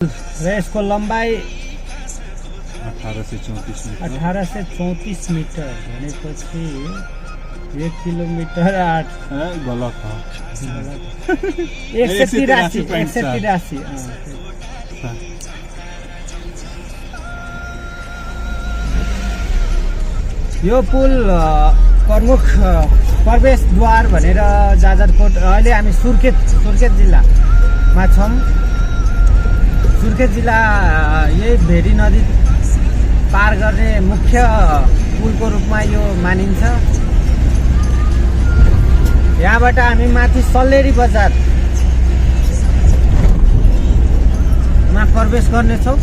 र यसको लम्बाइ 1834 मिटर भनेपछि 1 किलोमिटर 8 गलत हो 183 यो पुल प्रमुख प्रवेशद्वार भनेर जाजरकोट अहिले हामी सुर्खेत जिल्लामा छौँ। सुर्खेत जिल्ला यही भेरी नदी पार गर्ने मुख्य पुलको रूपमा यो मानिन्छ। यहाँबाट हामी माथि सल्लेरी बजारमा प्रवेश गर्नेछौँ।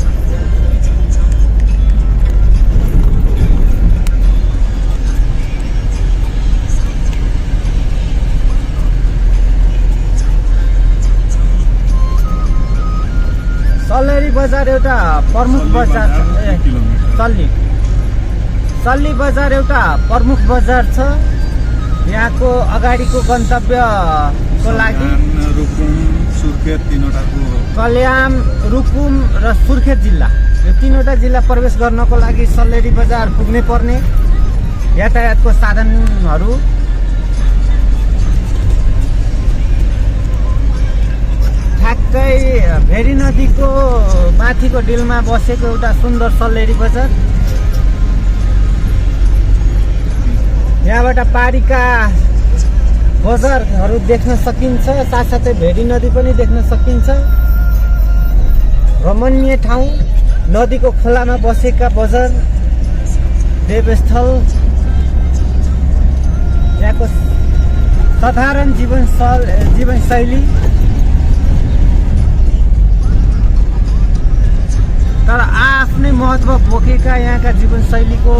सल्लेरी बजार एउटा प्रमुख बजार सल्ली बजार एउटा प्रमुख बजार छ। यहाँको अगाडिको गन्तव्यको लागि कल्याण, रुकुम र सुर्खेत जिल्ला, यो तीनवटा जिल्ला प्रवेश गर्नको लागि सल्लेरी बजार पुग्नै पर्ने यातायातको साधनहरू ठ्याक्कै भेरी नदीको माथिको डिलमा बसेको एउटा सुन्दर सल्लेरी बजार। यहाँबाट पारीका बजारहरू देख्न सकिन्छ, साथसाथै भेरी नदी पनि देख्न सकिन्छ। रमणीय ठाउँ, नदीको खोलामा बसेका बजार, देवस्थल, यहाँको साधारण जीवनशैली तर आफ्नै महत्त्व बोकेका यहाँका जीवनशैलीको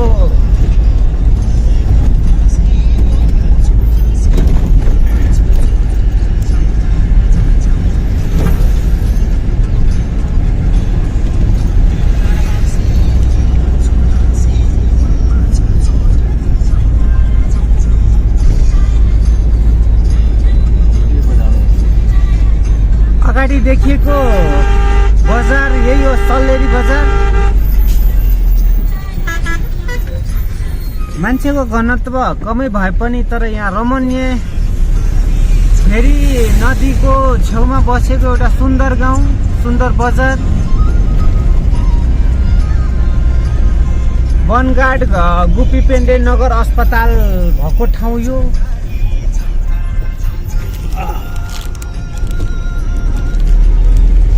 अगाडि देखिएको बजार यही हो, सल्लेरी बजार। मान्छेको घनत्व कमै भए पनि तर यहाँ रमणीय भेरी नदीको छेउमा बसेको एउटा सुन्दर गाउँ, सुन्दर बजार। वनगार्ड गुपी पेन्डे नगर अस्पताल भएको ठाउँ यो।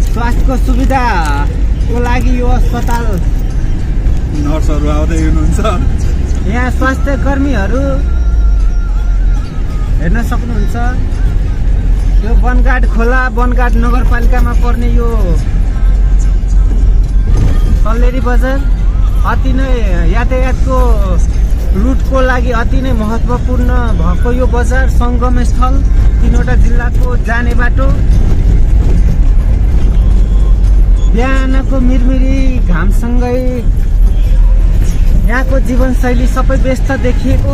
स्वास्थ्यको सुविधाको लागि यो अस्पताल, नर्सहरू आउँदै हुनुहुन्छ। यहाँ स्वास्थ्य कर्मीहरू हेर्न सक्नुहुन्छ। यो वनगार्ड खोला, वनगार्ड नगरपालिकामा पर्ने यो सल्लेरी बजार अति नै यातायातको रुटको लागि अति नै महत्त्वपूर्ण भएको यो बजार, सङ्गम स्थल, तीनवटा जिल्लाको जाने बाटो। बिहानको मिरमिरी घामसँगै यहाँको जीवनशैली सबै व्यस्त देखिएको।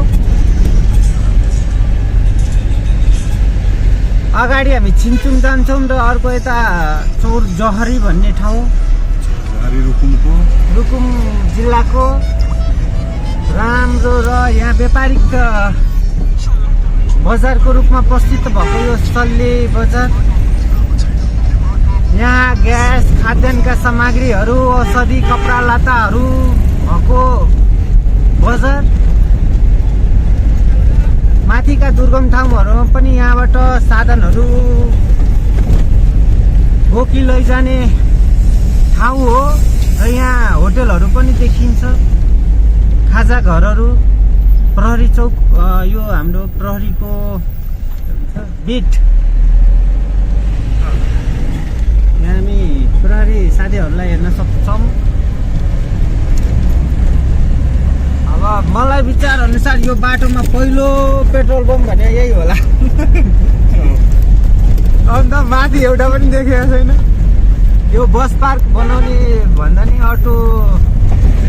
अगाडि हामी छिन्चुङ जान्छौँ र अर्को यता चौर जहरी भन्ने ठाउँ, रुकुम जिल्लाको राम्रो र यहाँ व्यापारिक बजारको रूपमा प्रसिद्ध भएको यो सल्लेरी बजार। यहाँ ग्यास, खाद्यान्नका सामग्रीहरू, औषधि, कपडा लत्ताहरू भएको बजार। माथिका दुर्गम ठाउँहरूमा पनि यहाँबाट साधनहरू बोकी लैजाने ठाउँ हो र यहाँ होटलहरू पनि देखिन्छ, खाजा घरहरू। प्रहरी चौक यो हाम्रो प्रहरीको बिट। यहाँ हामी प्रहरी साथीहरूलाई हेर्न सक्छौँ। अब मलाई विचार अनुसार यो बाटोमा पहिलो पेट्रोल पम्प भने यही होला। अन्त माथि एउटा पनि देखेको छैन। यो बस पार्क बनाउने भन्दा नि अटो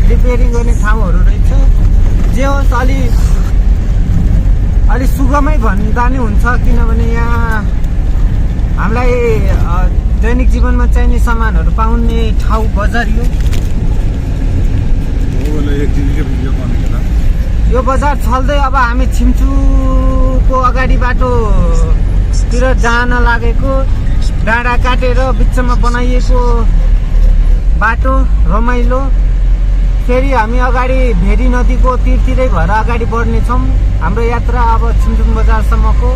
रिपेयरिङ गर्ने ठाउँहरू रहेछ। जे होस् अलि सुगमै भन्दा नि हुन्छ, किनभने यहाँ हामीलाई दैनिक जीवनमा चाहिने सामानहरू पाउने ठाउँ बजार यो एक जिन्दगी भिडियो बनेको त यो बजार छल्दै अब हामी छिम्चुको अगाडि बाटोतिर जान लागेको डाँडा काटेर बिचमा बनाइएको बाटो रमाइलो फेरि हामी अगाडि भेरी नदीको तीरतिरै भएर अगाडि बढ्नेछौँ हाम्रो यात्रा अब छिम्चुङ बजारसम्मको